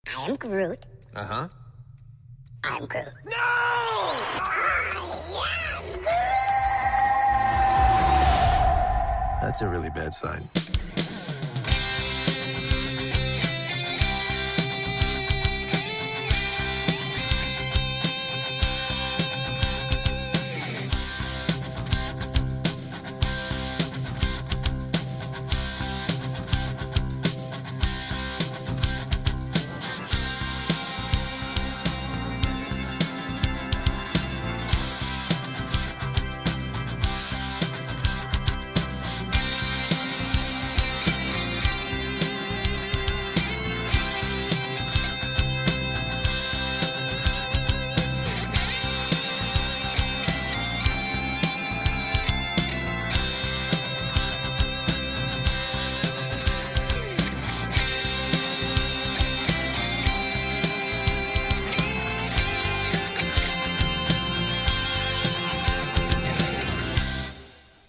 I am Groot. Uh-huh. I'm Groot. No! I am Groot! That's a really bad sign.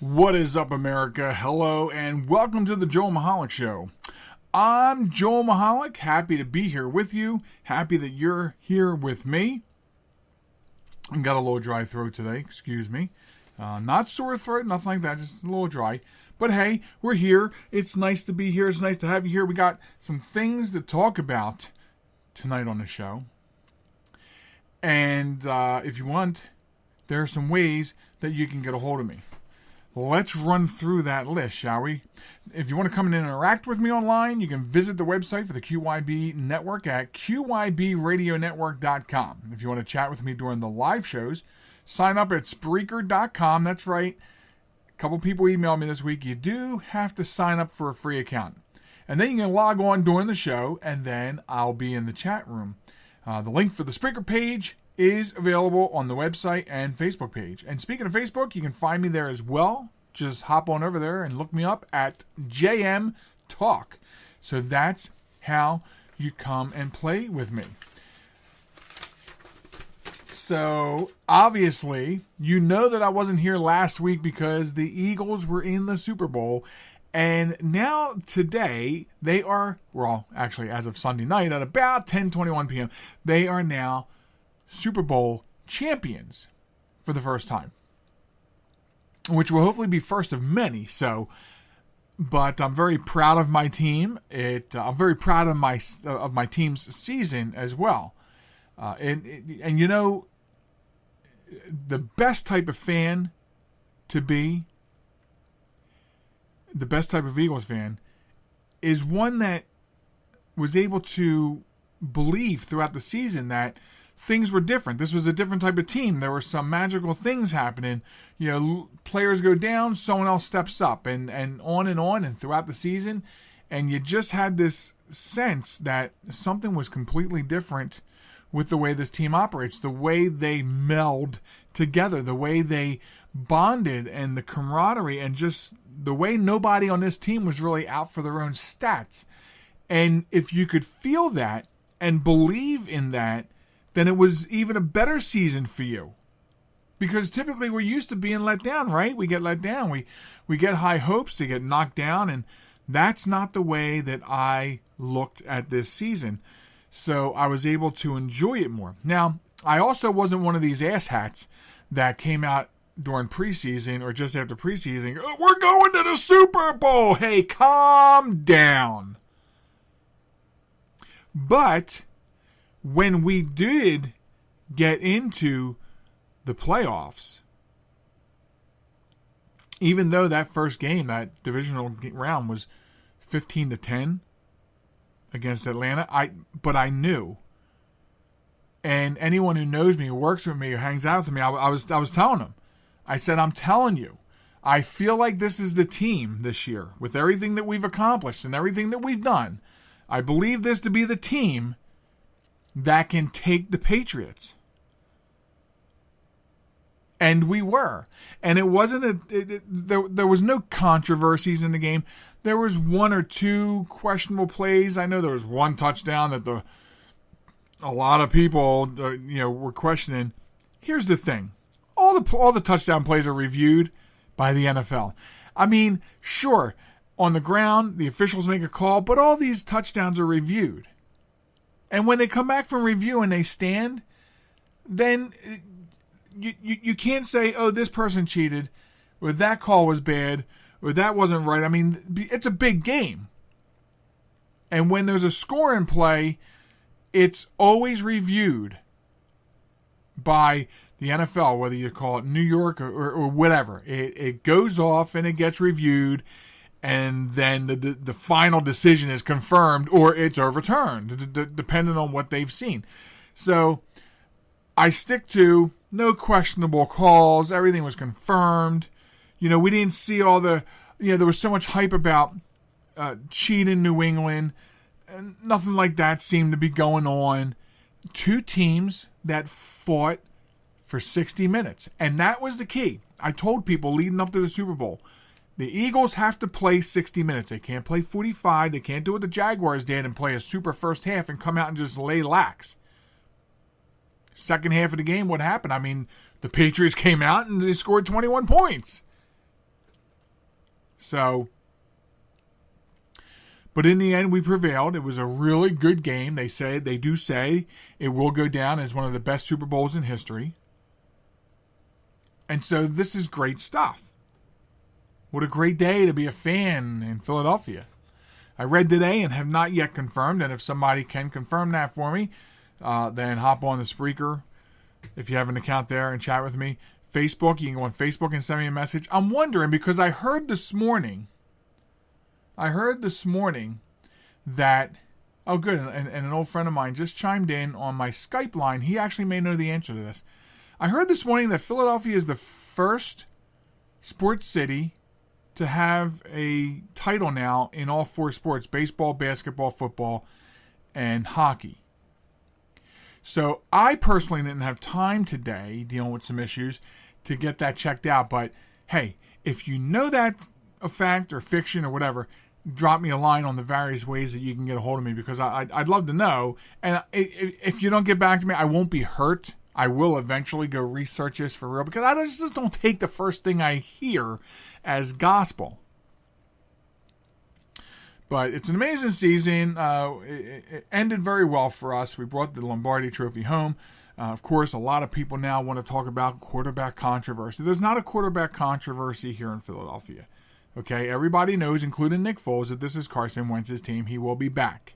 What is up, America? Hello, and welcome to the Joel Michalec Show. I'm Joel Michalec, happy to be here with you, happy that you're here with me. I got a little dry throat today, excuse me. Not sore throat, nothing like that, just a little dry. But hey, we're here. It's nice to be here. It's nice to have you here. We got some things to talk about tonight on the show. And if you want, there are some ways that you can get a hold of me. Let's run through that list, shall we? If you want to come in and interact with me online, you can visit the website for the QYB Network at QYBRadioNetwork.com. If you want to chat with me during the live shows, sign up at Spreaker.com. That's right. A couple people emailed me this week. You do have to sign up for a free account. And then you can log on during the show, and then I'll be in the chat room. The link for the Spreaker page is available on the website and Facebook page. And speaking of Facebook, you can find me there as well. Just hop on over there and look me up at JM Talk. So that's how you come and play with me. So obviously, you know that I wasn't here last week because the Eagles were in the Super Bowl. And now today, they are, well, actually as of Sunday night at about 10:21 p.m., they are now Super Bowl champions for the first time, which will hopefully be first of many. But I'm very proud of my team. I'm very proud of my team's season as well. And you know, the best type of fan to be, the best type of Eagles fan, is one that was able to believe throughout the season that things were different. This was a different type of team. There were some magical things happening. You know, players go down, someone else steps up, and on and throughout the season. And you just had this sense that something was completely different with the way this team operates, the way they meld together, the way they bonded, and the camaraderie, and just the way nobody on this team was really out for their own stats. And if you could feel that and believe in that, then it was even a better season for you. Because typically we're used to being let down, right? We get let down. We get high hopes to get knocked down, and that's not the way that I looked at this season. So I was able to enjoy it more. Now, I also wasn't one of these asshats that came out during preseason or just after preseason. Oh, we're going to the Super Bowl. Hey, calm down. But when we did get into the playoffs, even though that first game, that divisional round, was 15-10 against Atlanta, I knew. And anyone who knows me, who works with me, who hangs out with me, I was telling them. I said, I'm telling you, I feel like this is the team this year with everything that we've accomplished and everything that we've done. I believe this to be the team that can take the Patriots. And we were. And it wasn't there was no controversies in the game. There was one or two questionable plays. I know there was one touchdown that a lot of people were questioning. Here's the thing. All the touchdown plays are reviewed by the NFL. I mean, sure, on the ground, the officials make a call, but all these touchdowns are reviewed. And when they come back from review and they stand, then you can't say, oh, this person cheated, or that call was bad, or that wasn't right. I mean, it's a big game. And when there's a score in play, it's always reviewed by the NFL, whether you call it New York or whatever. It goes off and it gets reviewed, and then the final decision is confirmed or it's overturned, depending on what they've seen. So I stick to no questionable calls. Everything was confirmed. We didn't see all the, there was so much hype about cheating New England. And nothing like that seemed to be going on. Two teams that fought for 60 minutes. And that was the key. I told people leading up to the Super Bowl, the Eagles have to play 60 minutes. They can't play 45. They can't do what the Jaguars did and play a super first half and come out and just lay lax. Second half of the game, what happened? I mean, the Patriots came out and they scored 21 points. So, but in the end, we prevailed. It was a really good game. They do say it will go down as one of the best Super Bowls in history. And so this is great stuff. What a great day to be a fan in Philadelphia. I read today and have not yet confirmed, and if somebody can confirm that for me, then hop on the Spreaker if you have an account there and chat with me. Facebook, you can go on Facebook and send me a message. I'm wondering, because I heard this morning that, oh good, and an old friend of mine just chimed in on my Skype line. He actually may know the answer to this. I heard this morning that Philadelphia is the first sports city to have a title now in all four sports: baseball, basketball, football, and hockey. So I personally didn't have time today, dealing with some issues, to get that checked out. But hey, if you know that's a fact or fiction or whatever, drop me a line on the various ways that you can get a hold of me, because I'd love to know. And if you don't get back to me, I won't be hurt. I will eventually go research this for real, because I just don't take the first thing I hear as gospel. But it's an amazing season. It ended very well for us. We brought the Lombardi Trophy home. Of course, a lot of people now want to talk about quarterback controversy. There's not a quarterback controversy here in Philadelphia. Okay, everybody knows, including Nick Foles, that this is Carson Wentz's team. He will be back.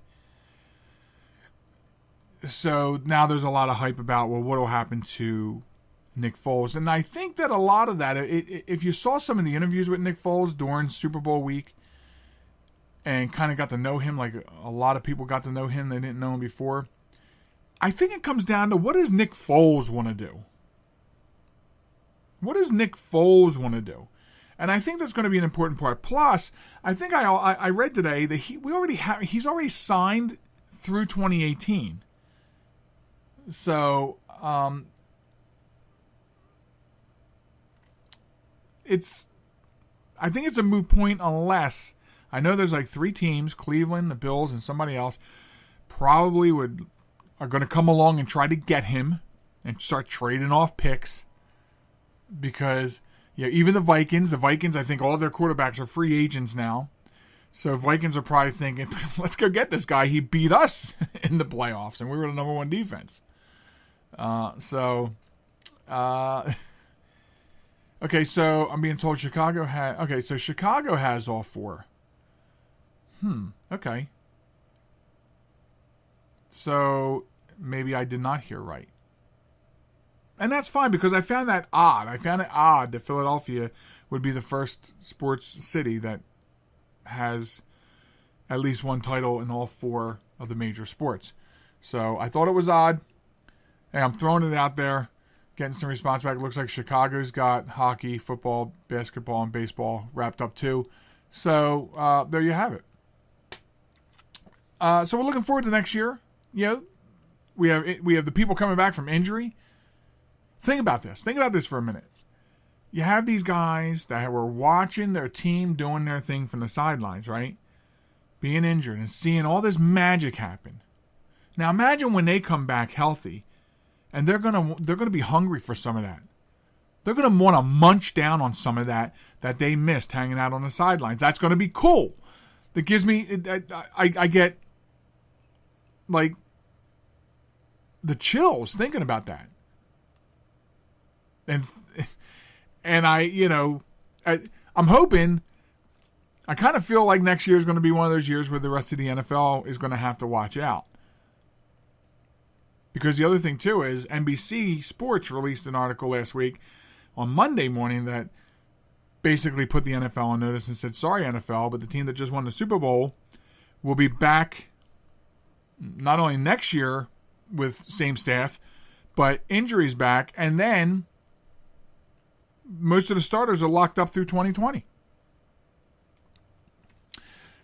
So now there's a lot of hype about, well, what will happen to Nick Foles? And I think that a lot of that, if you saw some of the interviews with Nick Foles during Super Bowl week and kind of got to know him, like a lot of people got to know him, they didn't know him before, I think it comes down to, what does Nick Foles want to do? What does Nick Foles want to do? And I think that's going to be an important part. Plus, I think I read today that he's already signed through 2018. So I think it's a moot point, unless, I know there's like three teams, Cleveland, the Bills, and somebody else, probably are going to come along and try to get him and start trading off picks, because even the Vikings, I think all their quarterbacks are free agents now. So Vikings are probably thinking, let's go get this guy. He beat us in the playoffs, and we were the number one defense. Okay, so I'm being told Chicago has all four. Okay. So maybe I did not hear right. And that's fine, because I found that odd. I found it odd that Philadelphia would be the first sports city that has at least one title in all four of the major sports. So I thought it was odd. Hey, I'm throwing it out there, getting some response back. It looks like Chicago's got hockey, football, basketball, and baseball wrapped up too. So there you have it. So we're looking forward to next year. We have the people coming back from injury. Think about this. Think about this for a minute. You have these guys that were watching their team doing their thing from the sidelines, right? Being injured and seeing all this magic happen. Now imagine when they come back healthy, and they're gonna be hungry for some of that. They're gonna want to munch down on some of that they missed hanging out on the sidelines. That's gonna be cool. That gives me, I get like the chills thinking about that. And I'm hoping, I kind of feel like next year is going to be one of those years where the rest of the NFL is going to have to watch out. Because the other thing, too, is NBC Sports released an article last week on Monday morning that basically put the NFL on notice and said, sorry, NFL, but the team that just won the Super Bowl will be back not only next year with same staff, but injuries back, and then most of the starters are locked up through 2020.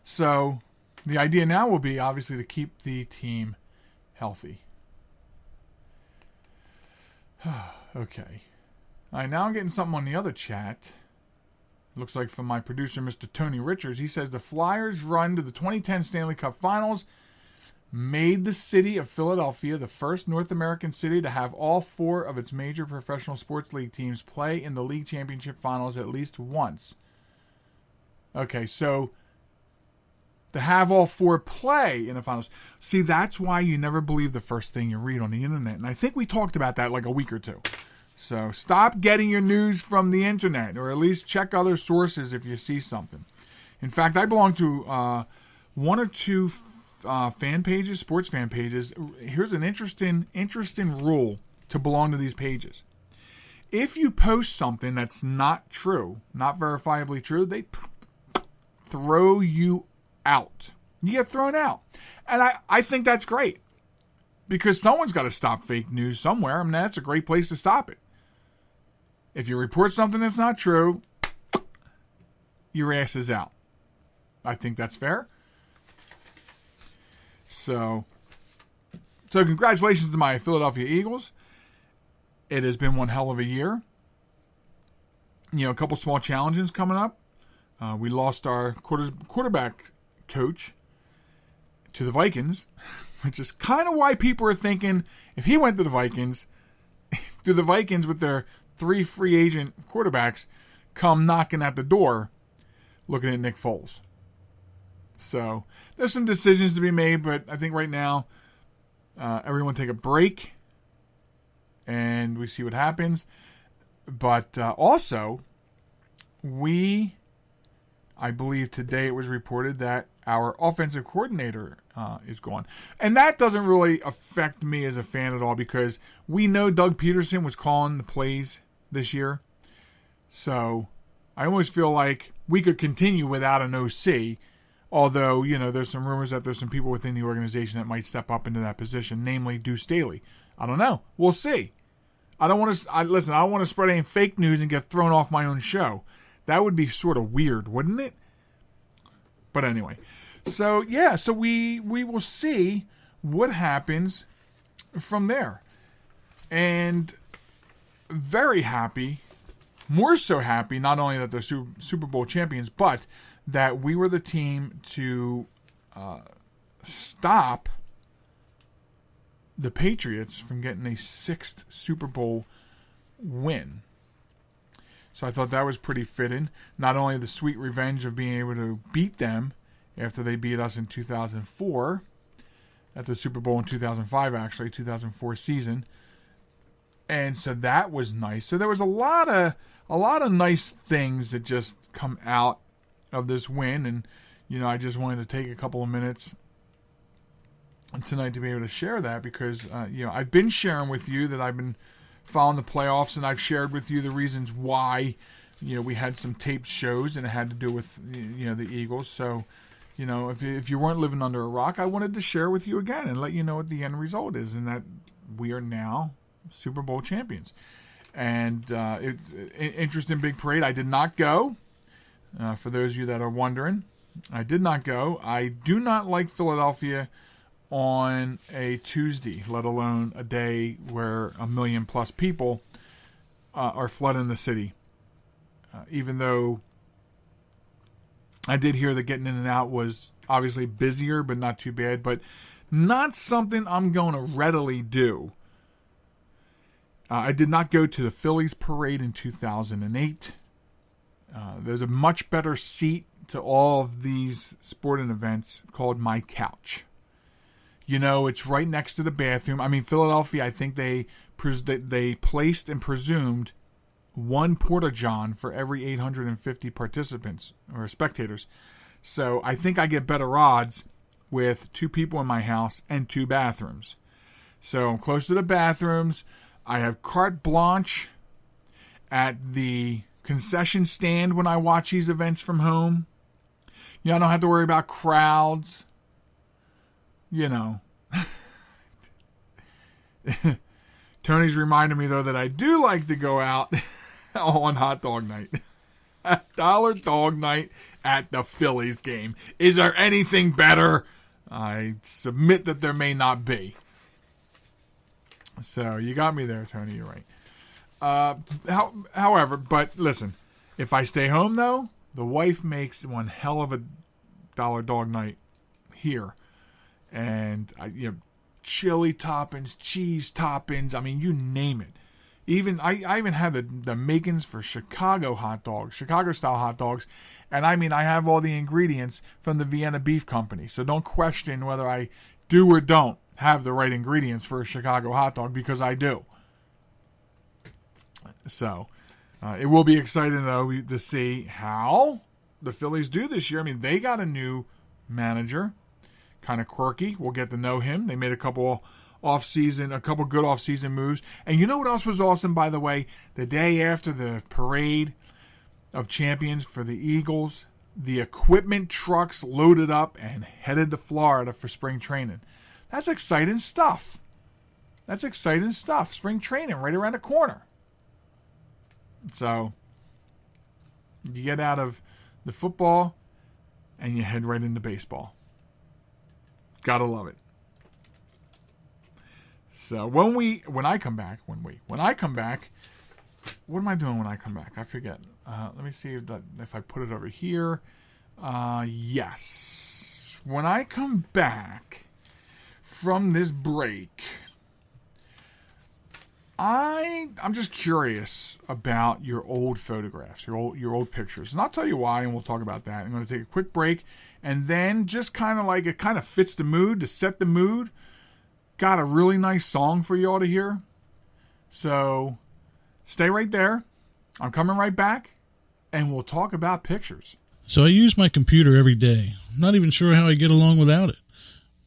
So the idea now will be, obviously, to keep the team healthy. Okay. All right, now I'm getting something on the other chat. Looks like from my producer, Mr. Tony Richards. He says the Flyers' run to the 2010 Stanley Cup Finals made the city of Philadelphia the first North American city to have all 4 of its major professional sports league teams play in the league championship finals at least once. Okay, so to have all 4 play in the finals. See, that's why you never believe the first thing you read on the internet. And I think we talked about that like a week or two. So stop getting your news from the internet, or at least check other sources if you see something. In fact, I belong to 1 or 2 fan pages, sports fan pages. Here's an interesting rule to belong to these pages. If you post something that's not true, not verifiably true, they throw you out. You get thrown out. And I think that's great. Because someone's got to stop fake news somewhere. I mean, that's a great place to stop it. If you report something that's not true, your ass is out. I think that's fair. So congratulations to my Philadelphia Eagles. It has been one hell of a year. A couple small challenges coming up. We lost our quarterback coach to the Vikings, which is kind of why people are thinking if he went to the Vikings, do the Vikings with their 3 free agent quarterbacks come knocking at the door looking at Nick Foles. So there's some decisions to be made, but I think right now everyone take a break and we see what happens. But also, I believe today it was reported that our offensive coordinator is gone. And that doesn't really affect me as a fan at all because we know Doug Peterson was calling the plays this year. So I always feel like we could continue without an OC. Although, there's some rumors that there's some people within the organization that might step up into that position, namely Deuce Staley. I don't know. We'll see. I don't want to spread any fake news and get thrown off my own show. That would be sort of weird, wouldn't it? But anyway. So we will see what happens from there. And very happy, more so happy, not only that they're Super Bowl champions, but that we were the team to stop the Patriots from getting a 6th Super Bowl win. So I thought that was pretty fitting. Not only the sweet revenge of being able to beat them after they beat us in 2004, at the Super Bowl in 2005, actually, 2004 season. And so that was nice. So there was a lot of nice things that just come out of this win, and I just wanted to take a couple of minutes tonight to be able to share that because I've been sharing with you that I've been following the playoffs, and I've shared with you the reasons why we had some taped shows, and it had to do with the Eagles. So if you weren't living under a rock, I wanted to share with you again and let you know what the end result is, and that we are now Super Bowl champions. And it's an interesting big parade. I did not go. For those of you that are wondering, I did not go. I do not like Philadelphia on a Tuesday, let alone a day where 1 million plus people are flooding the city. Even though I did hear that getting in and out was obviously busier, but not too bad. But not something I'm going to readily do. I did not go to the Phillies parade in 2008. There's a much better seat to all of these sporting events called My Couch. It's right next to the bathroom. I mean, Philadelphia, I think they placed and presumed one porta-john for every 850 participants or spectators. So I think I get better odds with 2 people in my house and 2 bathrooms. So I'm close to the bathrooms. I have carte blanche at the concession stand when I watch these events from home. I don't have to worry about crowds. Tony's reminded me, though, that I do like to go out on hot dog night. $1 dog night at the Phillies game. Is there anything better? I submit that there may not be. So you got me there, Tony. You're right. However, but listen, if I stay home, though, the wife makes one hell of a $1 dog night here. And, chili toppings, cheese toppings, I mean, you name it. I even have the makings for Chicago hot dogs, Chicago-style hot dogs. And, I have all the ingredients from the Vienna Beef Company. So don't question whether I do or don't have the right ingredients for a Chicago hot dog, because I do. So, it will be exciting, though, to see how the Phillies do this year. They got a new manager, kind of quirky. We'll get to know him. They made a couple good off-season moves. And you know what else was awesome, by the way? The day after the parade of champions for the Eagles, the equipment trucks loaded up and headed to Florida for spring training. That's exciting stuff. Spring training right around the corner. So, you get out of the football and you head right into baseball. Gotta love it. So, when I come back, what am I doing when I come back? I forget. Let me see if I put it over here. Yes. When I come back from this break, I'm just curious about your old photographs, your old pictures. And I'll tell you why, and we'll talk about that. I'm going to take a quick break, and then just kind of like it kind of fits the mood, to set the mood. Got a really nice song for you all to hear. So stay right there. I'm coming right back, and we'll talk about pictures. So I use my computer every day. I'm not even sure how I get along without it.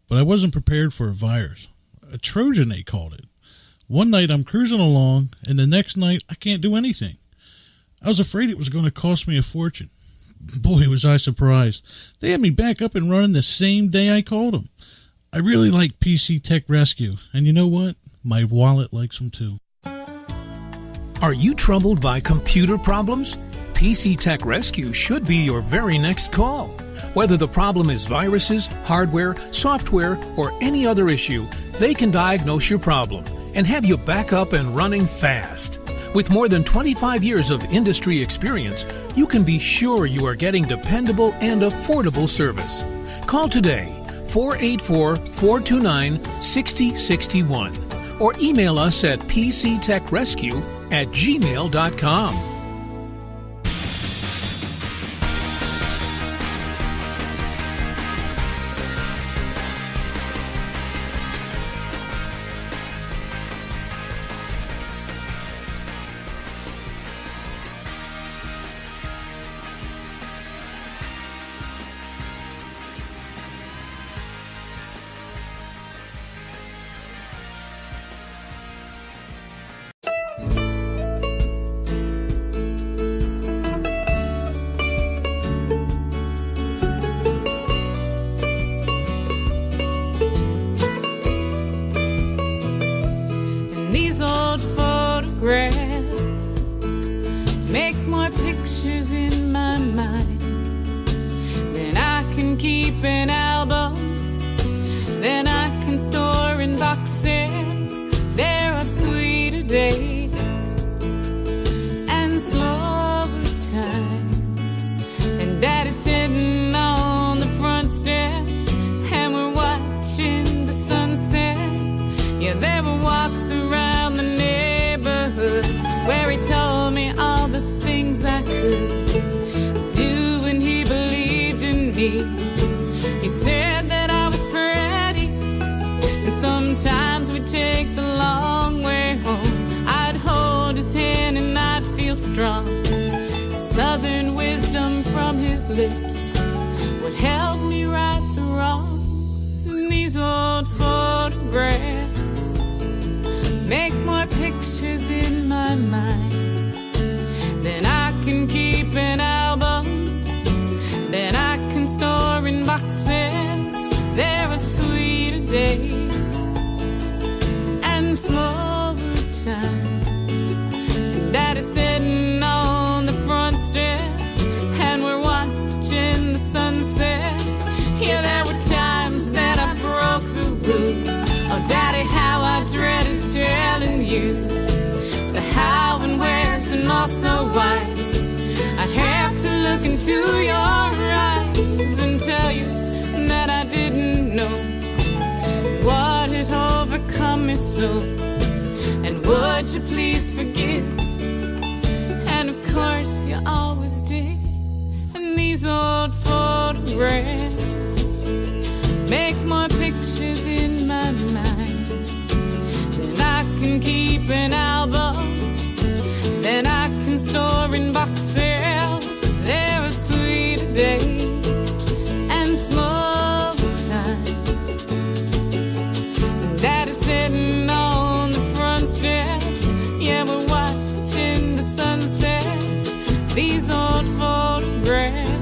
But I wasn't prepared for a virus. A Trojan, they called it. One night I'm cruising along, and the next night I can't do anything. I was afraid it was going to cost me a fortune. Boy, was I surprised. They had me back up and running the same day I called them. I really like PC Tech Rescue, and you know what? My wallet likes them too. Are you troubled by computer problems? PC Tech Rescue should be your very next call. Whether the problem is viruses, hardware, software, or any other issue, they can diagnose your problem and have you back up and running fast. With more than 25 years of industry experience, you can be sure you are getting dependable and affordable service. Call today, 484-429-6061, or email us at pctechrescue@gmail.com. These old photographs make more pictures in my mind than I can keep in albums, than I can store in boxes. There are sweeter days and slower times, and Daddy's sitting on the front steps and we're watching the sunset. Yeah, there were walks around the neighborhood where he told me all the things I could do, and he believed in me. He said that I was pretty his lips would help me right the wrongs in these old photographs. Make more pictures in my mind than I can keep in albums, than I can store in boxes. There are sweeter days and slower times. And Daddy's sitting on the front steps and we're watching the sunset. Yeah, there were times that I broke the rules. Oh, Daddy, how I dreaded telling you the how and where's and also why's. I'd have to look into your eyes and tell you that I didn't know what had overcome me so. And would you please forgive? And of course you always did. And these old photographs make more pictures in my mind than I can keep in albums, than I can store in boxes. There are sweeter days and slower times. Daddy's sitting on the front steps. Yeah, we're watching the sunset. These old photographs.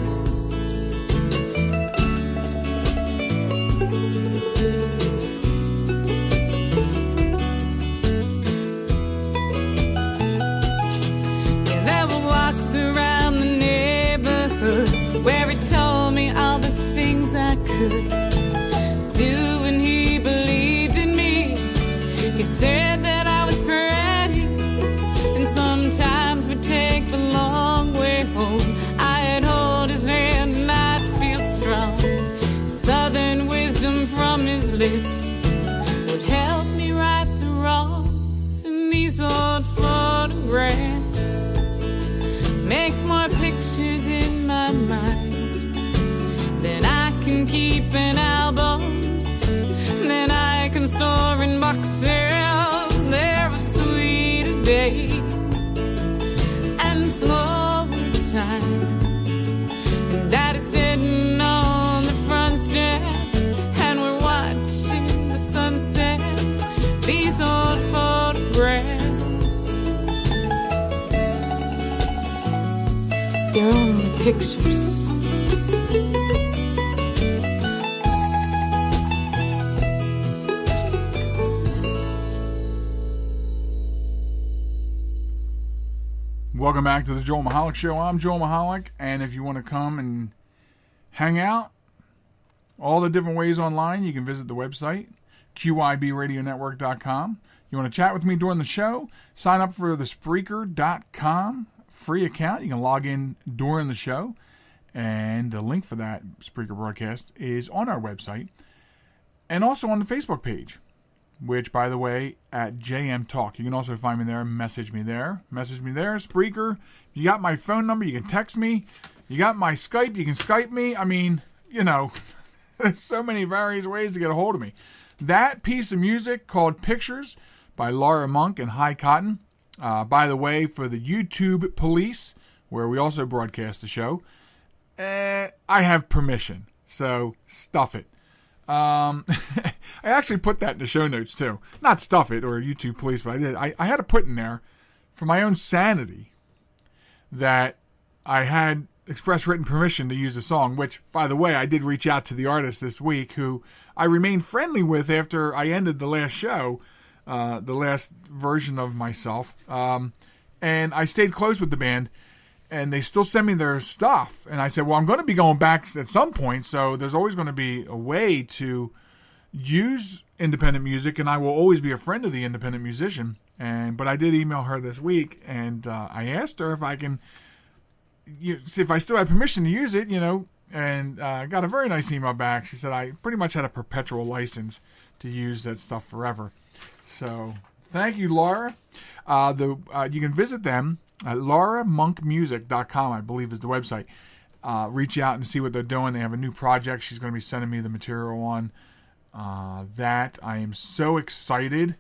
Yeah, there were walks around the neighborhood where he told me all the things I could do, and he believed in me. He said that I was pretty, and sometimes would take the long way home. I'd hold his hand and I'd feel strong. Southern wisdom from his lips would help me right the wrongs in these old photographs. Make more pictures in my mind than I can keep in albums, than I can store in boxes. There are sweeter days and slower times. And Daddy's sitting on the front steps and we're watching the sunset. These old photographs, they're only pictures. Welcome back to the Joel Michalec Show. I'm Joel Michalec, and if you want to come and hang out, all the different ways online, you can visit the website, QIBradionetwork.com. You want to chat with me during the show, sign up for the Spreaker.com free account. You can log in during the show, and the link for that Spreaker broadcast is on our website, and also on the Facebook page, which, by the way, at JM Talk. You can also find me there, message me there. Spreaker. You got my phone number, you can text me. You got my Skype, you can Skype me. I mean, you know, there's so many various ways to get a hold of me. That piece of music called Pictures by Laura Monk and High Cotton. By the way, for the YouTube police, where we also broadcast the show, I have permission, so stuff it. I actually put that in the show notes too. Not stuff it or YouTube police, but I did. I had to put in there for my own sanity that I had express written permission to use the song, which, by the way, I did reach out to the artist this week, who I remained friendly with after I ended the last show, the last version of myself. And I stayed close with the band, and they still send me their stuff. And I said, well, I'm going to be going back at some point, so there's always going to be a way to use independent music, and I will always be a friend of the independent musician. But I did email her this week, and I asked her if I can, if I still had permission to use it, and got a very nice email back. She said I pretty much had a perpetual license to use that stuff forever. So thank you, Laura. You can visit them at lauramonkmusic.com, I believe is the website. Reach out and see what they're doing. They have a new project she's going to be sending me the material on. That I am so excited.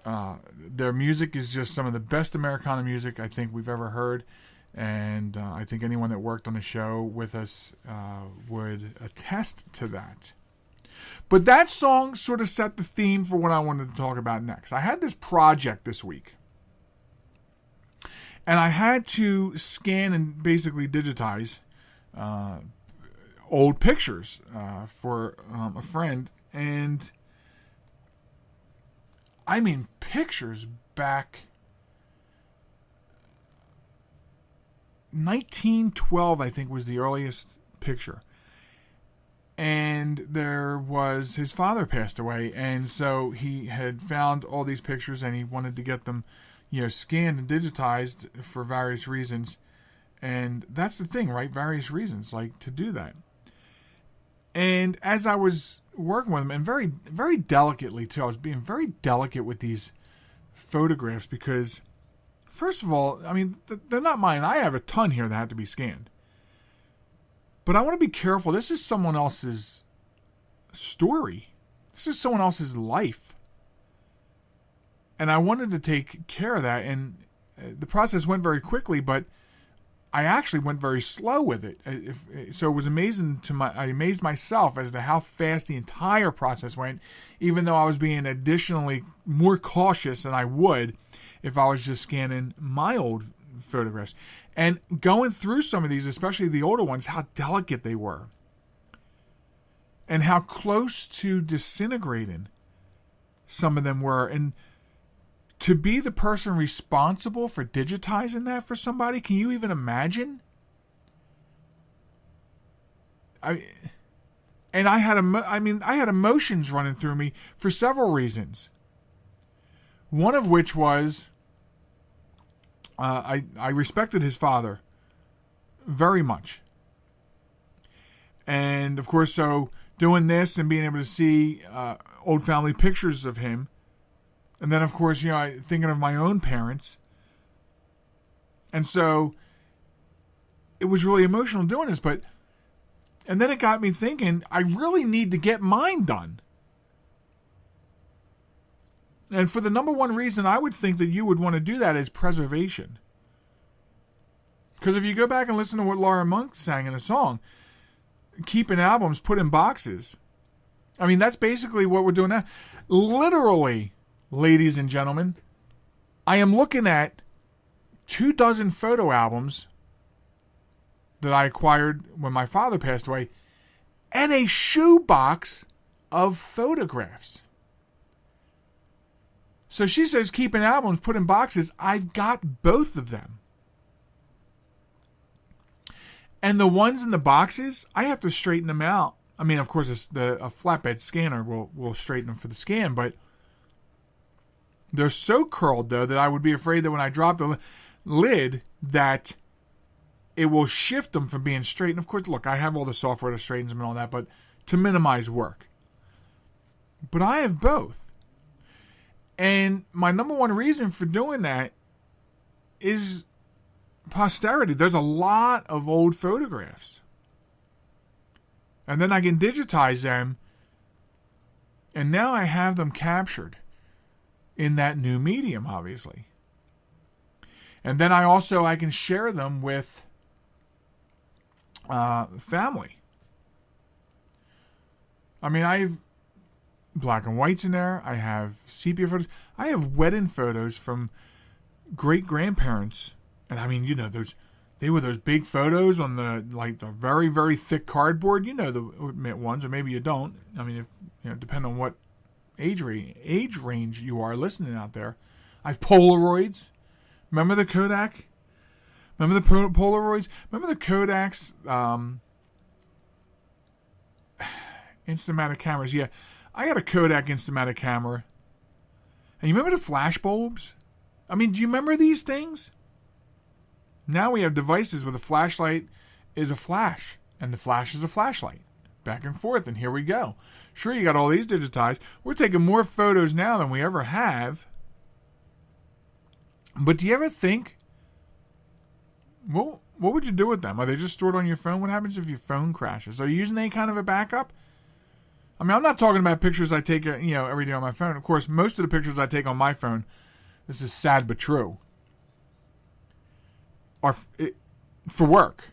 Their music is just some of the best Americana music I think we've ever heard. And I think anyone that worked on the show with us would attest to that. But that song sort of set the theme for what I wanted to talk about next. I had this project this week. And I had to scan and basically digitize old pictures for a friend. And I mean pictures back 1912, I think, was the earliest picture. And there was, his father passed away, and so he had found all these pictures and he wanted to get them, scanned and digitized for various reasons. And that's the thing, right? Various reasons, like, to do that. And as I was working with him, and very, very delicately too, I was being very delicate with these photographs because, first of all, I mean, they're not mine. I have a ton here that have to be scanned. But I want to be careful. This is someone else's story. This is someone else's life. And I wanted to take care of that. And the process went very quickly, but I actually went very slow with it. So it was amazing I amazed myself as to how fast the entire process went, even though I was being additionally more cautious than I would if I was just scanning my old photographs. And going through some of these, especially the older ones, how delicate they were. And how close to disintegrating some of them were. And to be the person responsible for digitizing that for somebody, can you even imagine? I had emotions running through me for several reasons. One of which was I respected his father very much. And, of course, so doing this and being able to see old family pictures of him. And then, of course, thinking of my own parents. And so it was really emotional doing this. And then it got me thinking, I really need to get mine done. And for the number one reason I would think that you would want to do that is preservation. Because if you go back and listen to what Laura Monk sang in a song, keeping albums put in boxes. I mean, that's basically what we're doing now. Literally, ladies and gentlemen, I am looking at 24 photo albums that I acquired when my father passed away and a shoebox of photographs. So she says keeping albums put in boxes. I've got both of them. And the ones in the boxes, I have to straighten them out. I mean, of course, a flatbed scanner will straighten them for the scan, but they're so curled, though, that I would be afraid that when I drop the lid, that it will shift them from being straight. And, of course, look, I have all the software that straightens them and all that, but to minimize work. But I have both. And my number one reason for doing that is posterity. There's a lot of old photographs. And then I can digitize them. And now I have them captured in that new medium, obviously. And then I can share them with family. I mean, I have black and whites in there. I have sepia photos. I have wedding photos from great-grandparents. And I mean, they were those big photos on the very, very thick cardboard. You know the ones, or maybe you don't. I mean, depending on what age range you are listening out there. I have Polaroids. Remember the Kodak? Remember the Polaroids? Remember the Kodaks? Instamatic cameras. Yeah, I got a Kodak Instamatic camera. And you remember the flash bulbs? I mean, do you remember these things? Now we have devices where the flashlight is a flash, and the flash is a flashlight. Back and forth, and here we go. Sure, you got all these digitized. We're taking more photos now than we ever have. But do you ever think, well, what would you do with them? Are they just stored on your phone? What happens if your phone crashes? Are you using any kind of a backup? I mean, I'm not talking about pictures I take, every day on my phone. Of course, most of the pictures I take on my phone, this is sad but true. are for work.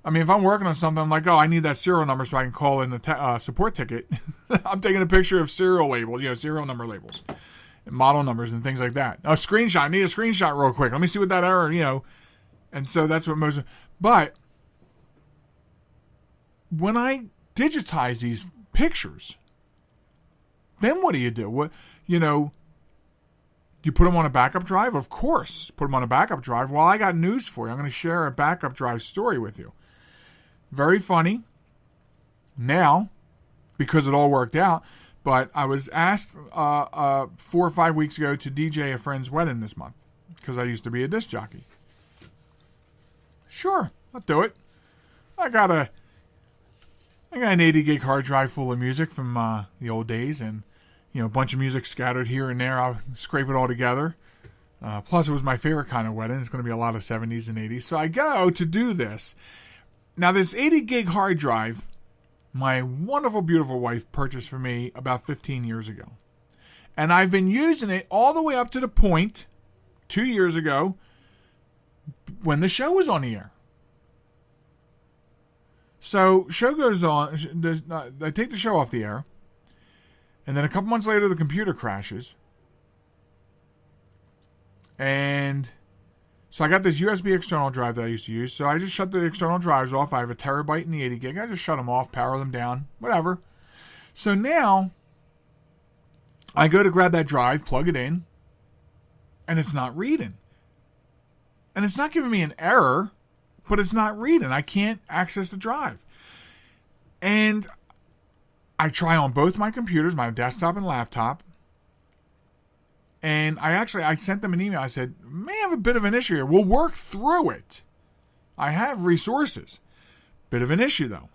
I mean, if I'm working on something, I'm like, oh, I need that serial number so I can call in the support ticket. I'm taking a picture of serial labels, serial number labels, and model numbers and things like that. A screenshot. I need a screenshot real quick. Let me see what that error, And so that's what most. But when I digitize these pictures, then what do you do? What do you put them on a backup drive? Of course, put them on a backup drive. Well, I got news for you. I'm going to share a backup drive story with you. Very funny now because it all worked out. But I was asked 4 or 5 weeks ago to DJ a friend's wedding this month because I used to be a disc jockey. Sure, I'll do it. I got an 80 gig hard drive full of music from the old days, and a bunch of music scattered here and there. I'll scrape it all together. Plus, it was my favorite kind of wedding. It's going to be a lot of 70s and 80s. So I go to do this. Now, this 80 gig hard drive, my wonderful, beautiful wife purchased for me about 15 years ago. And I've been using it all the way up to the point 2 years ago when the show was on the air. So, show goes on. I take the show off the air. And then a couple months later, the computer crashes. And so I got this USB external drive that I used to use. So I just shut the external drives off. I have a terabyte and the 80 gig. I just shut them off, power them down, whatever. So now I go to grab that drive, plug it in, and it's not reading. And it's not giving me an error, but it's not reading. I can't access the drive. And I try on both my computers, my desktop and laptop. And I sent them an email. I said, may have a bit of an issue here. We'll work through it. I have resources. Bit of an issue, though.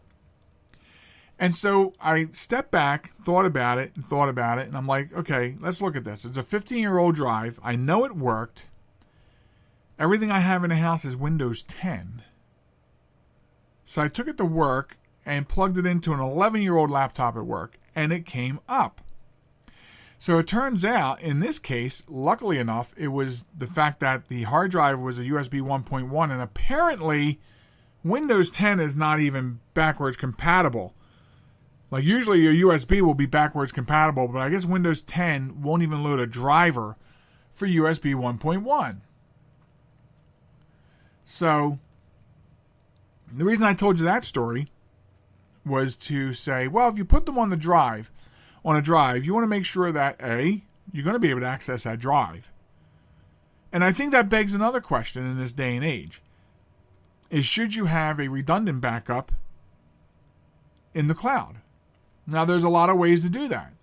And so I stepped back, thought about it, and I'm like, okay, let's look at this. It's a 15-year-old drive. I know it worked. Everything I have in the house is Windows 10. So I took it to work and plugged it into an 11-year-old laptop at work, and it came up. So it turns out, in this case, luckily enough, it was the fact that the hard drive was a USB 1.1, and apparently Windows 10 is not even backwards compatible. Like, usually your USB will be backwards compatible, but I guess Windows 10 won't even load a driver for USB 1.1. So, the reason I told you that story was to say, well, if you put them on a drive, you want to make sure that, A, you're going to be able to access that drive. And I think that begs another question in this day and age, is should you have a redundant backup in the cloud? Now, there's a lot of ways to do that.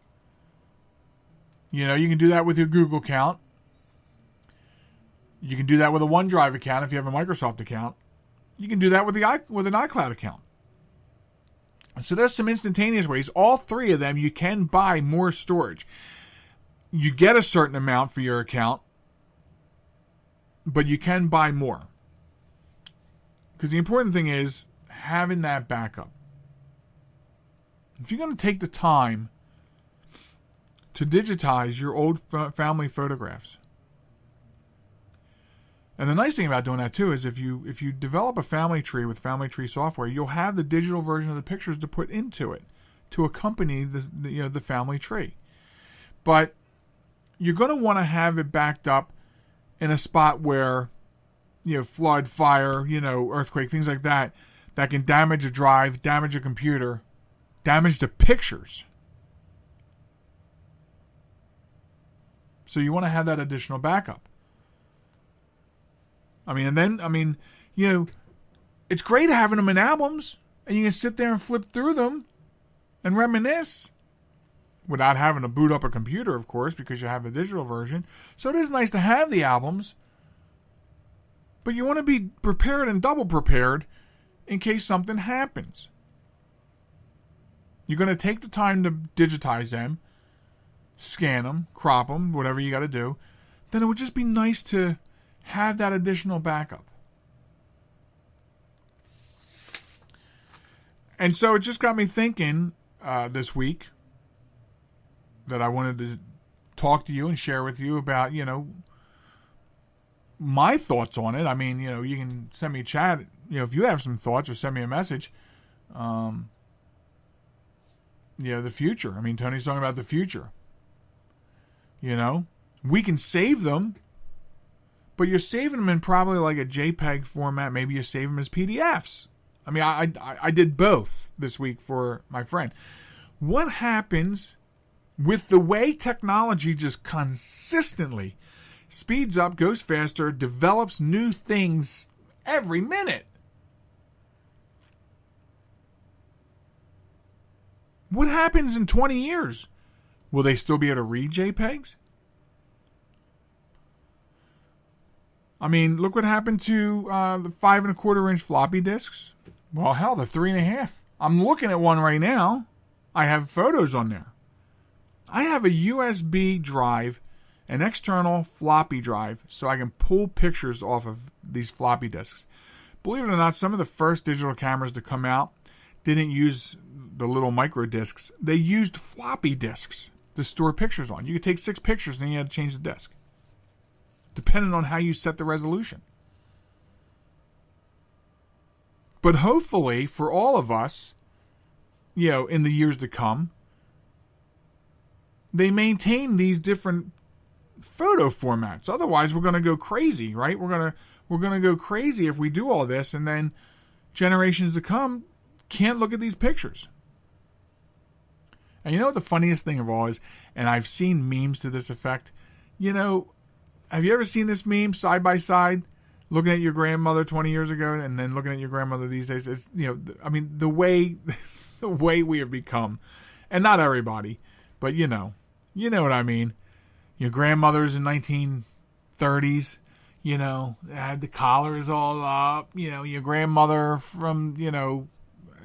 You can do that with your Google account. You can do that with a OneDrive account if you have a Microsoft account. You can do that with an iCloud account. So there's some instantaneous ways. All three of them, you can buy more storage. You get a certain amount for your account, but you can buy more. Because the important thing is having that backup. If you're going to take the time to digitize your old family photographs, and the nice thing about doing that too is if you develop a family tree with family tree software, you'll have the digital version of the pictures to put into it to accompany the family tree. But you're going to want to have it backed up in a spot where flood, fire, earthquake, things like that can damage a drive, damage a computer, damage the pictures. So you want to have that additional backup. It's great having them in albums, and you can sit there and flip through them and reminisce without having to boot up a computer, of course, because you have a digital version. So it is nice to have the albums, but you want to be prepared and double prepared in case something happens. You're going to take the time to digitize them, scan them, crop them, whatever you got to do. Then it would just be nice to have that additional backup. And so it just got me thinking this week that I wanted to talk to you and share with you about, my thoughts on it. I mean, you can send me a chat, if you have some thoughts, or send me a message. The future. I mean, Tony's talking about the future. We can save them, but you're saving them in probably like a JPEG format. Maybe you save them as PDFs. I mean, I did both this week for my friend. What happens with the way technology just consistently speeds up, goes faster, develops new things every minute? What happens in 20 years? Will they still be able to read JPEGs? I mean, look what happened to the 5.25-inch floppy disks. Well, hell, the 3.5. I'm looking at one right now. I have photos on there. I have a USB drive, an external floppy drive, so I can pull pictures off of these floppy disks. Believe it or not, some of the first digital cameras to come out didn't use the little micro discs. They used floppy disks to store pictures on. You could take 6 pictures and then you had to change the disk, depending on how you set the resolution. But hopefully, for all of us, in the years to come, they maintain these different photo formats. Otherwise, we're going to go crazy, right? We're going to go crazy if we do all this, and then generations to come can't look at these pictures. And you know what the funniest thing of all is? And I've seen memes to this effect. Have you ever seen this meme side by side? Looking at your grandmother 20 years ago and then looking at your grandmother these days. It's, the way we have become. And not everybody, but you know what I mean. Your grandmothers in 1930s, had the collars all up. Your grandmother from,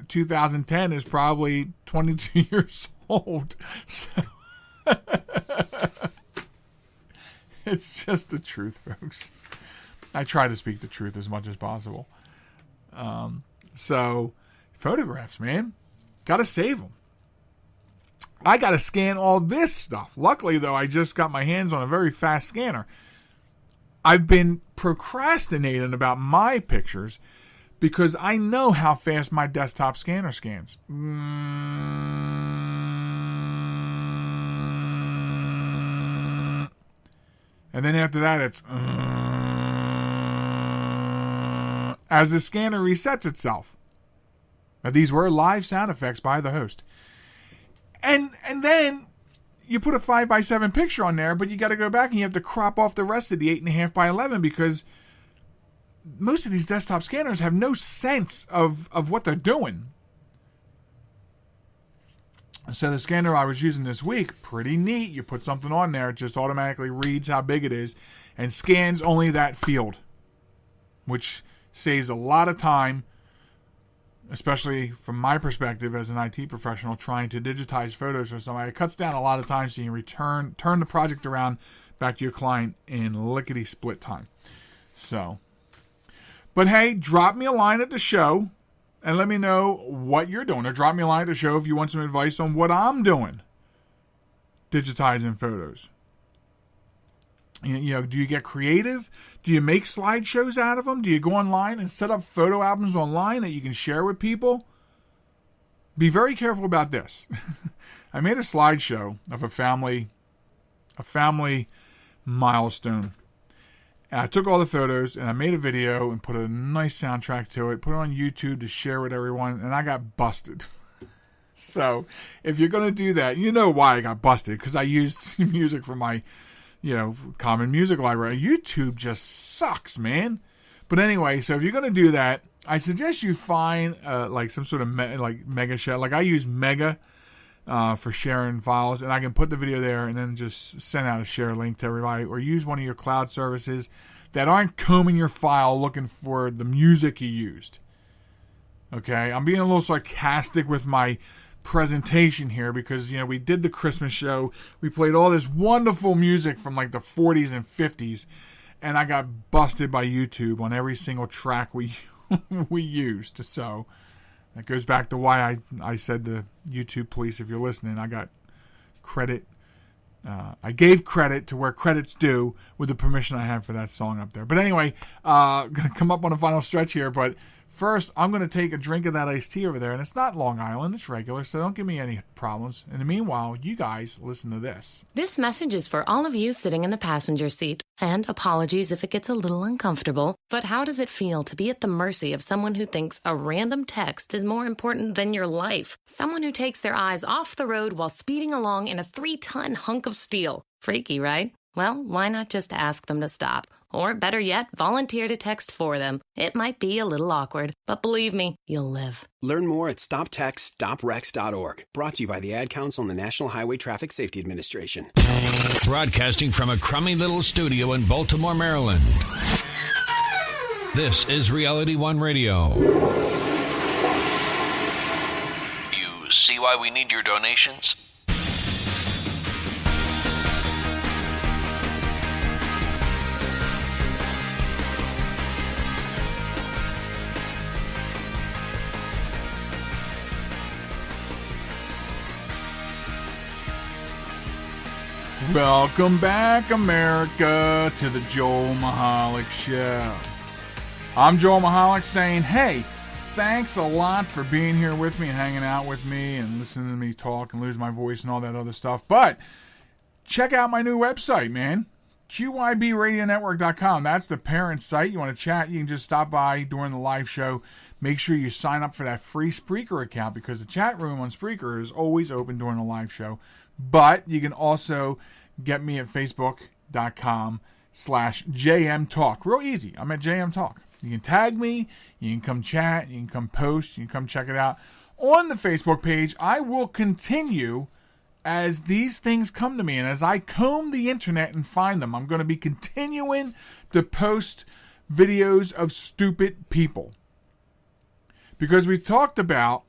2010 is probably 22 years old. So it's just the truth, folks. I try to speak the truth as much as possible. So, photographs, man. Got to save them. I got to scan all this stuff. Luckily, though, I just got my hands on a very fast scanner. I've been procrastinating about my pictures because I know how fast my desktop scanner scans. And then after that, it's... as the scanner resets itself. Now, these were live sound effects by the host. And then you put a 5x7 picture on there, but you got to go back and you have to crop off the rest of the 8.5x11 because most of these desktop scanners have no sense of what they're doing. So the scanner I was using this week, pretty neat. You put something on there, it just automatically reads how big it is and scans only that field, which saves a lot of time, especially from my perspective as an IT professional trying to digitize photos for somebody. It cuts down a lot of time so you can turn the project around back to your client in lickety-split time. So, but hey, drop me a line at the show and let me know what you're doing. Or drop me a line at the show if you want some advice on what I'm doing digitizing photos. Do you get creative? Do you make slideshows out of them? Do you go online and set up photo albums online that you can share with people? Be very careful about this. I made a slideshow of a family milestone. And I took all the photos and I made a video and put a nice soundtrack to it, put it on YouTube to share with everyone, and I got busted. So if you're going to do that, you know why I got busted, because I used music from my common music library. YouTube just sucks, man. But anyway, so if you're going to do that, I suggest you find like some sort of Mega share. Like I use Mega for sharing files, and I can put the video there and then just send out a share link to everybody, or use one of your cloud services that aren't combing your file looking for the music you used. Okay, I'm being a little sarcastic with my presentation here because we did the Christmas show, we played all this wonderful music from like the 40s and 50s, and I got busted by YouTube on every single track we used. So that goes back to why I said the YouTube police, if you're listening, I got credit I gave credit to where credit's due with the permission I have for that song up there. But anyway, going to come up on the final stretch here. But first, I'm going to take a drink of that iced tea over there. And it's not Long Island. It's regular, so don't give me any problems. In the meanwhile, you guys listen to this. This message is for all of you sitting in the passenger seat. And apologies if it gets a little uncomfortable. But how does it feel to be at the mercy of someone who thinks a random text is more important than your life? Someone who takes their eyes off the road while speeding along in a 3-ton hunk of steel. Freaky, right? Well, why not just ask them to stop? Or better yet, volunteer to text for them. It might be a little awkward, but believe me, you'll live. Learn more at stoptextstoprex.org. Brought to you by the Ad Council and the National Highway Traffic Safety Administration. Broadcasting from a crummy little studio in Baltimore, Maryland. This is Reality One Radio. You see why we need your donations? Welcome back, America, to the Joel Michalec Show. I'm Joel Michalec saying, hey, thanks a lot for being here with me and hanging out with me and listening to me talk and lose my voice and all that other stuff. But check out my new website, man. QYBRadioNetwork.com. That's the parent site. You want to chat, you can just stop by during the live show. Make sure you sign up for that free Spreaker account because the chat room on Spreaker is always open during the live show. But you can also get me at Facebook.com/JM Talk. Real easy. I'm at JM Talk. You can tag me. You can come chat. You can come post. You can come check it out. On the Facebook page, I will continue as these things come to me. And as I comb the internet and find them, I'm going to be continuing to post videos of stupid people. Because we talked about,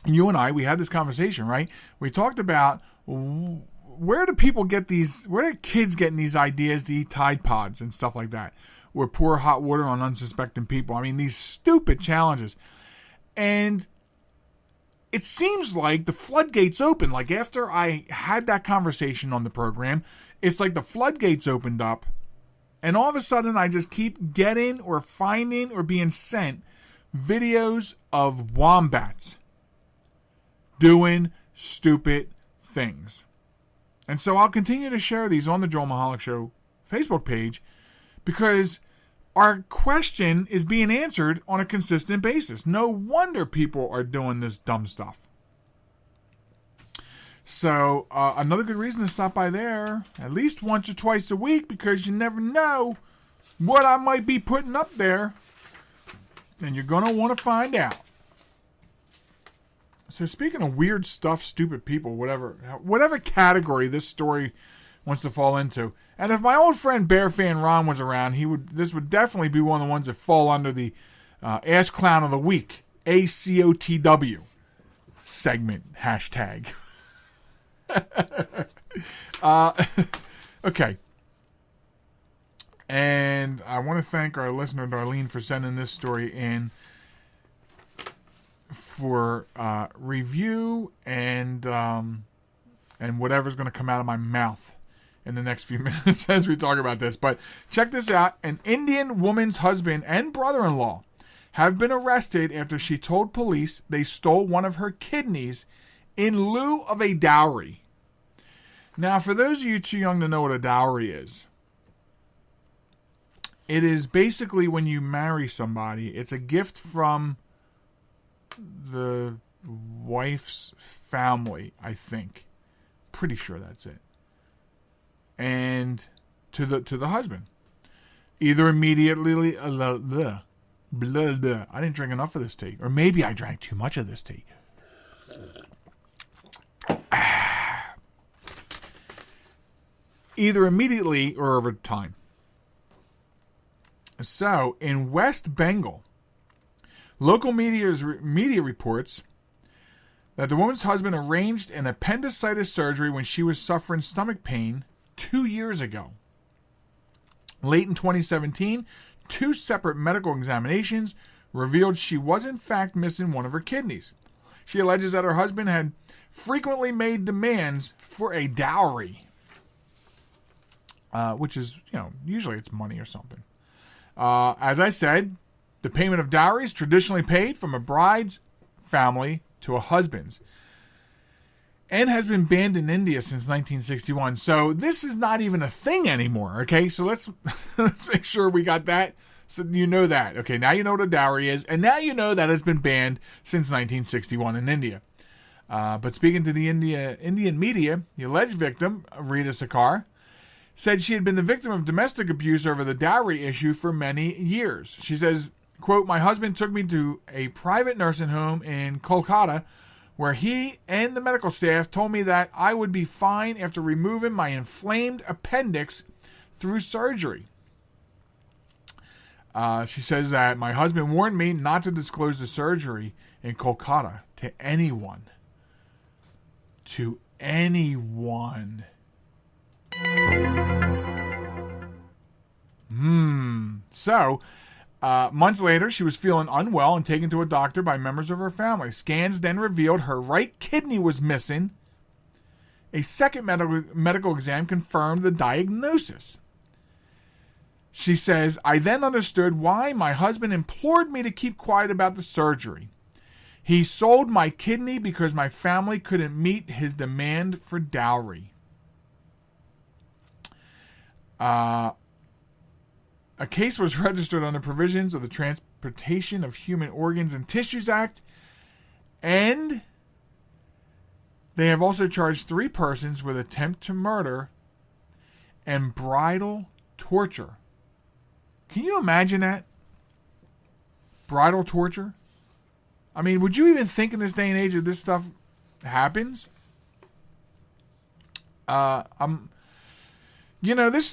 you and I, we had this conversation, right? We talked about where do people get these, where are kids getting these ideas to eat Tide Pods and stuff like that? Or pour hot water on unsuspecting people. I mean, these stupid challenges. And it seems like the floodgates open. Like after I had that conversation on the program, it's like the floodgates opened up. And all of a sudden I just keep getting or finding or being sent videos of wombats doing stupid things. And so I'll continue to share these on the Joel Michalec Show Facebook page because our question is being answered on a consistent basis. No wonder people are doing this dumb stuff. So another good reason to stop by there at least once or twice a week because you never know what I might be putting up there. And you're going to want to find out. So speaking of weird stuff, stupid people, whatever category this story wants to fall into. And if my old friend Bear Fan Ron was around, this would definitely be one of the ones that fall under the Ass Clown of the Week, ACOTW segment, hashtag. Okay. And I want to thank our listener, Darlene, for sending this story in for review and whatever's going to come out of my mouth in the next few minutes as we talk about this. But check this out. An Indian woman's husband and brother-in-law have been arrested after she told police they stole one of her kidneys in lieu of a dowry. Now, for those of you too young to know what a dowry is, it is basically when you marry somebody, it's a gift from the wife's family, I think. Pretty sure that's it. And to the husband. Either immediately I didn't drink enough of this tea. Or maybe I drank too much of this tea. Either immediately or over time. So, in West Bengal, local media reports that the woman's husband arranged an appendicitis surgery when she was suffering stomach pain 2 years ago. Late in 2017, 2 separate medical examinations revealed she was in fact missing one of her kidneys. She alleges that her husband had frequently made demands for a dowry, which is, usually it's money or something. As I said, the payment of dowry is traditionally paid from a bride's family to a husband's, and has been banned in India since 1961. So this is not even a thing anymore. Okay, so let's make sure we got that. So you know that. Okay, now you know what a dowry is, and now you know that it's been banned since 1961 in India. But speaking to the Indian media, the alleged victim, Rita Sakar, said she had been the victim of domestic abuse over the dowry issue for many years. She says, quote, "My husband took me to a private nursing home in Kolkata where he and the medical staff told me that I would be fine after removing my inflamed appendix through surgery." She says that my husband warned me not to disclose the surgery in Kolkata to anyone. To anyone. So, months later, she was feeling unwell and taken to a doctor by members of her family. Scans then revealed her right kidney was missing. A second medical exam confirmed the diagnosis. She says, "I then understood why my husband implored me to keep quiet about the surgery. He sold my kidney because my family couldn't meet his demand for dowry." A case was registered under provisions of the Transportation of Human Organs and Tissues Act, and they have also charged 3 persons with attempt to murder and bridal torture. Can you imagine that? Bridal torture? I mean, would you even think in this day and age that this stuff happens? This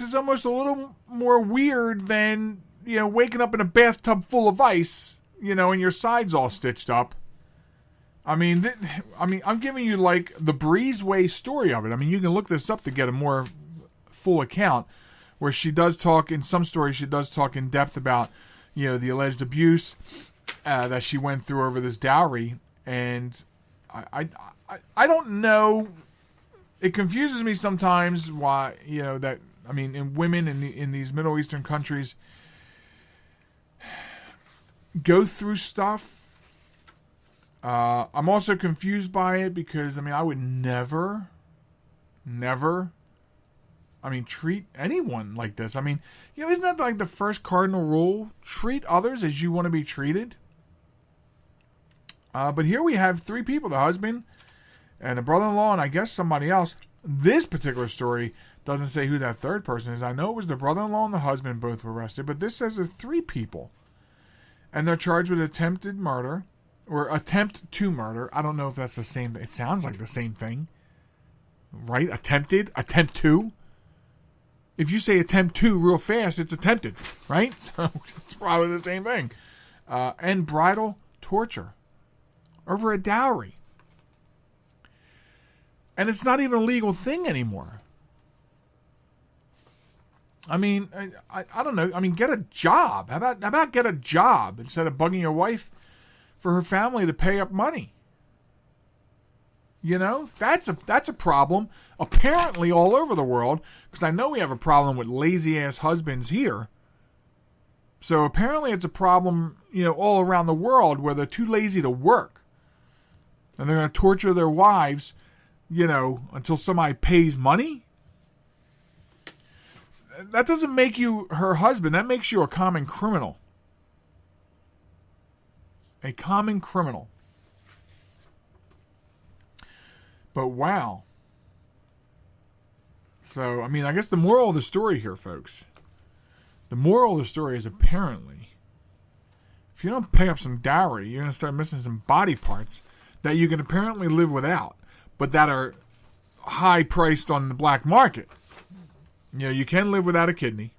is almost a little more weird than, waking up in a bathtub full of ice, and your sides all stitched up. I mean, I'm giving you like the breezeway story of it. I mean, you can look this up to get a more full account, where she does talk in some stories. She does talk in depth about, the alleged abuse that she went through over this dowry, and I don't know. It confuses me sometimes why, in women in these Middle Eastern countries go through stuff. I'm also confused by it because, I would never, treat anyone like this. Isn't that like the first cardinal rule? Treat others as you want to be treated. But here we have 3 people, the husband and a brother-in-law, and I guess somebody else. This particular story doesn't say who that third person is. I know it was the brother-in-law and the husband both were arrested, but this says there's 3 people. And they're charged with attempted murder, or attempt to murder. I don't know if that's the same. It sounds like the same thing. Right? Attempted? Attempt to? If you say attempt to real fast, it's attempted. Right? So it's probably the same thing. And bridal torture over a dowry. And it's not even a legal thing anymore. I don't know. Get a job. How about get a job instead of bugging your wife for her family to pay up money? That's a problem. Apparently all over the world, because I know we have a problem with lazy ass husbands here. So apparently it's a problem, all around the world where they're too lazy to work. And they're going to torture their wives, until somebody pays money. That doesn't make you her husband. That makes you a common criminal. A common criminal. But wow. So, I guess the moral of the story here, folks. The moral of the story is apparently, if you don't pay up some dowry, you're going to start missing some body parts that you can apparently live without, but that are high priced on the black market. You can live without a kidney.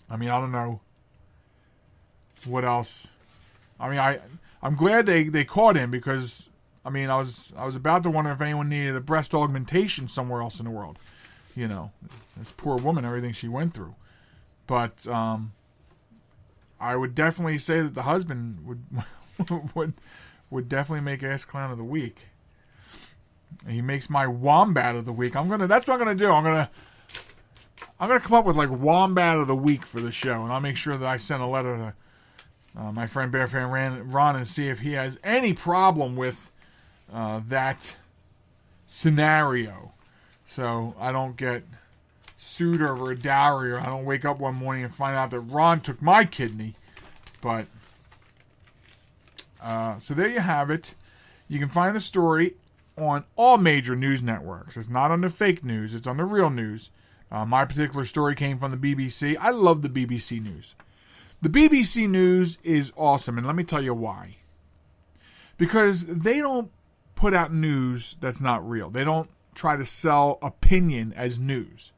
I don't know what else. I'm glad they caught him because I was about to wonder if anyone needed a breast augmentation somewhere else in the world. This poor woman, everything she went through. But I would definitely say that the husband would definitely make Ass Clown of the Week. He makes my Wombat of the Week. That's what I'm gonna do. I'm gonna come up with like Wombat of the Week for the show, and I'll make sure that I send a letter to my friend Bear Fan Ron and see if he has any problem with that scenario, so I don't get sued over a dowry, or I don't wake up one morning and find out that Ron took my kidney. But so there you have it. You can find the story on all major news networks. It's not on the fake news. It's on the real news. My particular story came from the BBC. I love the BBC News. The BBC News is awesome, and let me tell you why. Because they don't put out news that's not real. They don't try to sell opinion as news.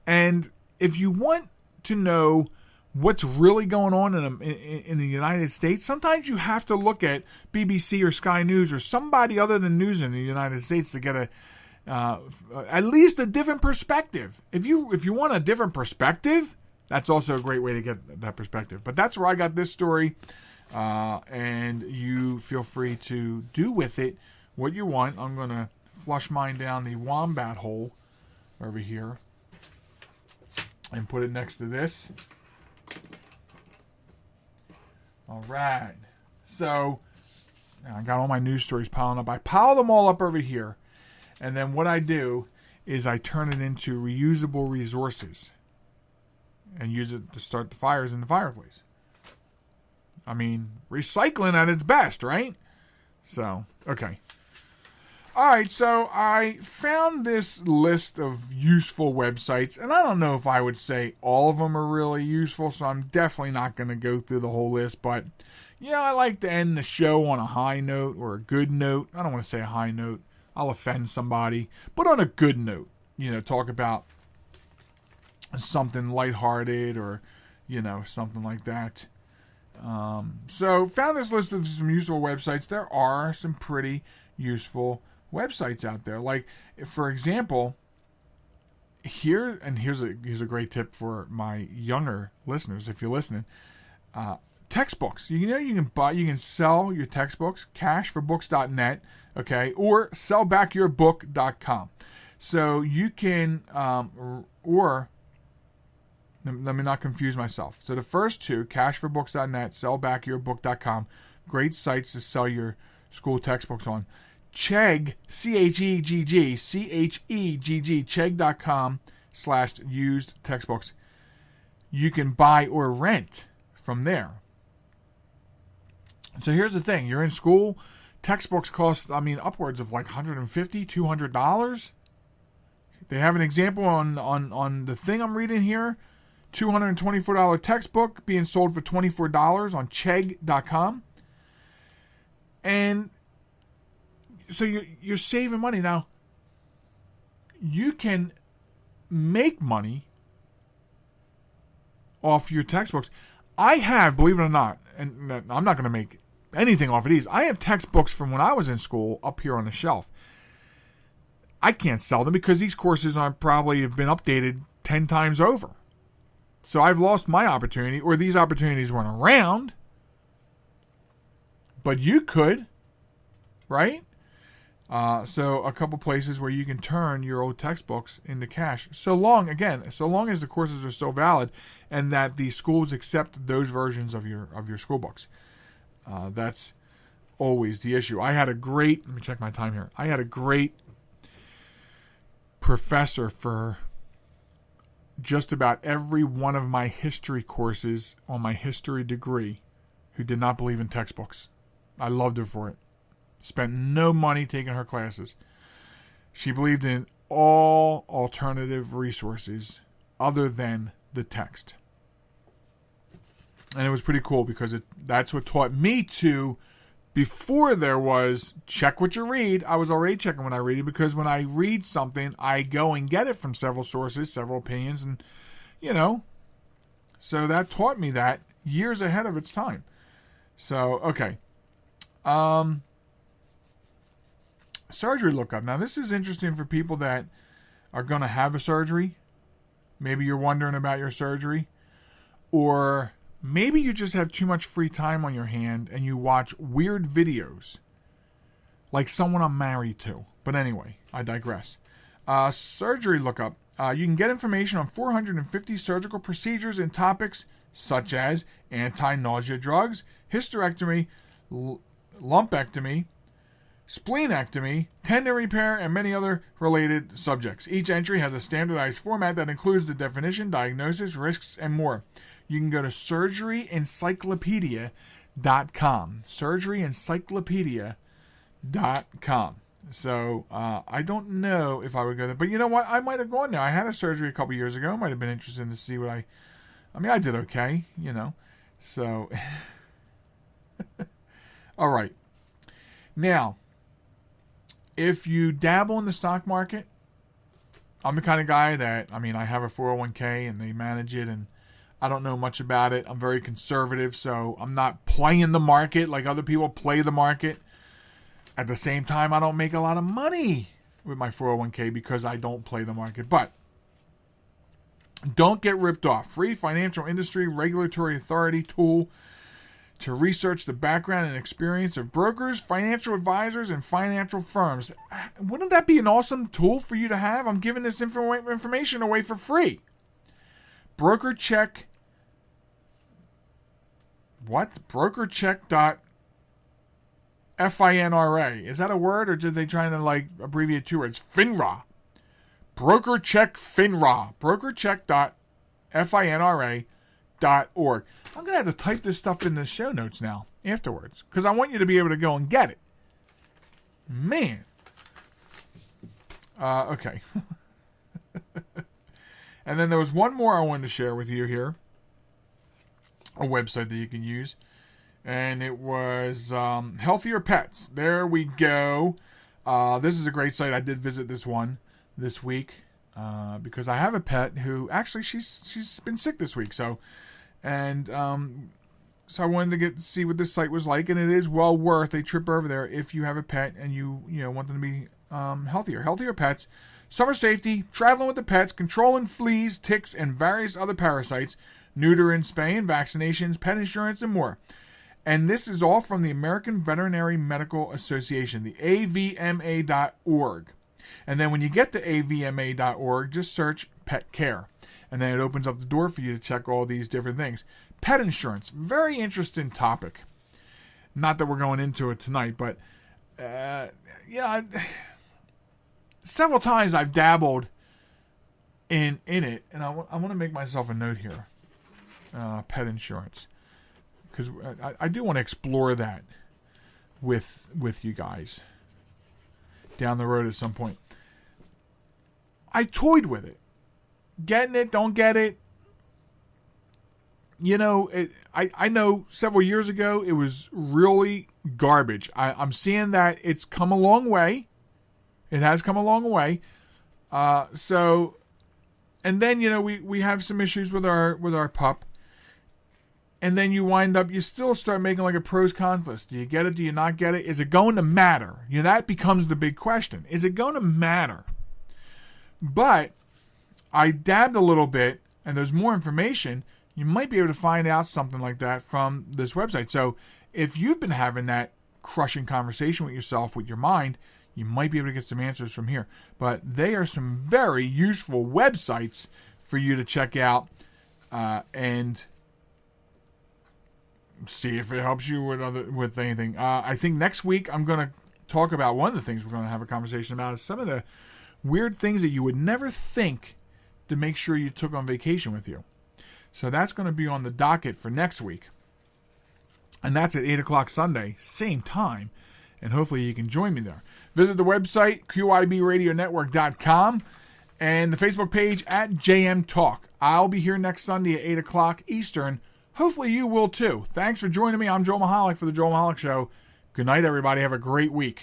And if you want to know what's really going on in the United States, sometimes you have to look at BBC or Sky News or somebody other than news in the United States to get at least a different perspective. If you want a different perspective, that's also a great way to get that perspective. But that's where I got this story, and you feel free to do with it what you want. I'm going to flush mine down the wombat hole over here and put it next to this. All right. So I got all my news stories piling up. I pile them all up over here. And then what I do is I turn it into reusable resources and use it to start the fires in the fireplace. I mean, recycling at its best, right? So, okay. All right, so I found this list of useful websites, and I don't know if I would say all of them are really useful, so I'm definitely not going to go through the whole list, but, I like to end the show on a high note or a good note. I don't want to say a high note. I'll offend somebody, but on a good note, talk about something lighthearted or, something like that. So found this list of some useful websites. There are some pretty useful websites out there. Like, for example, here's a great tip for my younger listeners, if you're listening. Textbooks. You can sell your textbooks, cashforbooks.net, okay, or sellbackyourbook.com. So you can, or let me not confuse myself. So the first two, cashforbooks.net, sellbackyourbook.com, great sites to sell your school textbooks on. Chegg, Chegg, Chegg.com/used textbooks. You can buy or rent from there. So here's the thing. You're in school, textbooks cost, upwards of like $150, $200. They have an example on the thing I'm reading here. $224 textbook being sold for $24 on Chegg.com. And so you're saving money. Now, you can make money off your textbooks. I have, believe it or not, and I'm not going to make anything off of these. I have textbooks from when I was in school up here on the shelf. I can't sell them because these courses have probably been updated 10 times over. So I've lost my opportunity, or these opportunities weren't around. But you could, right? So a couple places where you can turn your old textbooks into cash. So long as the courses are still valid and that the schools accept those versions of your school books. That's always the issue. Let me check my time here. I had a great professor for just about every one of my history courses on my history degree who did not believe in textbooks. I loved her for it. Spent no money taking her classes. She believed in all alternative resources other than the text. And it was pretty cool because that's what taught me to, before there was check what you read, I was already checking when I read it, because when I read something, I go and get it from several sources, several opinions, and, so that taught me that years ahead of its time. So, okay. Surgery lookup. Now, this is interesting for people that are going to have a surgery. Maybe you're wondering about your surgery. Or Maybe you just have too much free time on your hand and you watch weird videos. Like someone I'm married to. But anyway, I digress. Surgery lookup. You can get information on 450 surgical procedures and topics such as anti-nausea drugs, hysterectomy, lumpectomy, spleenectomy, tendon repair, and many other related subjects. Each entry has a standardized format that includes the definition, diagnosis, risks, and more. You can go to surgeryencyclopedia.com. Surgeryencyclopedia.com. So, I don't know if I would go there. But you know what? I might have gone there. I had a surgery a couple years ago. I might have been interested to see what I did okay, you know. So, all right. Now, if you dabble in the stock market, I'm the kind of guy that, I have a 401k and they manage it, and I don't know much about it. I'm very conservative, so I'm not playing the market like other people play the market. At the same time, I don't make a lot of money with my 401k because I don't play the market. But don't get ripped off. Free financial industry regulatory authority tool to research the background and experience of brokers, financial advisors, and financial firms. Wouldn't that be an awesome tool for you to have? I'm giving this information away for free. BrokerCheck. What? BrokerCheck.finra. Is that a word, or did they try to abbreviate two words? FINRA. BrokerCheck FINRA. BrokerCheck.finra.org. I'm going to have to type this stuff in the show notes now afterwards because I want you to be able to go and get it. Man. Okay. And then there was one more I wanted to share with you here. A website that you can use. And it was Healthier Pets. There we go. This is a great site. I did visit this one this week because I have a pet who actually she's been sick this week. So I wanted to see what this site was like, and it is well worth a trip over there if you have a pet and you want them to be healthier. Healthier Pets, summer safety, traveling with the pets, controlling fleas, ticks, and various other parasites, neuter and spay and vaccinations, pet insurance, and more. And this is all from the American Veterinary Medical Association, the avma.org. And then when you get to avma.org, just search pet care. And then it opens up the door for you to check all these different things. Pet insurance, very interesting topic. Not that we're going into it tonight, but several times I've dabbled in it, and I want to make myself a note here. Pet insurance, because I do want to explore that with you guys down the road at some point. I toyed with it. Getting it, don't get it. I know several years ago it was really garbage. I'm seeing that it's come a long way. It has come a long way. And then, we have some issues with our pup. And then you still start making like a pros cons list. Do you get it? Do you not get it? Is it going to matter? That becomes the big question. Is it going to matter? But I dabbed a little bit, and there's more information. You might be able to find out something like that from this website. So if you've been having that crushing conversation with yourself, with your mind, you might be able to get some answers from here. But they are some very useful websites for you to check out and see if it helps you with anything. I think next week I'm going to talk about one of the things we're going to have a conversation about is some of the weird things that you would never think to make sure you took on vacation with you. So that's going to be on the docket for next week. And that's at 8 o'clock Sunday, same time. And hopefully you can join me there. Visit the website, QIBradionetwork.com, and the Facebook page at JM Talk. I'll be here next Sunday at 8 o'clock Eastern. Hopefully you will too. Thanks for joining me. I'm Joel Michalec for The Joel Michalec Show. Good night, everybody. Have a great week.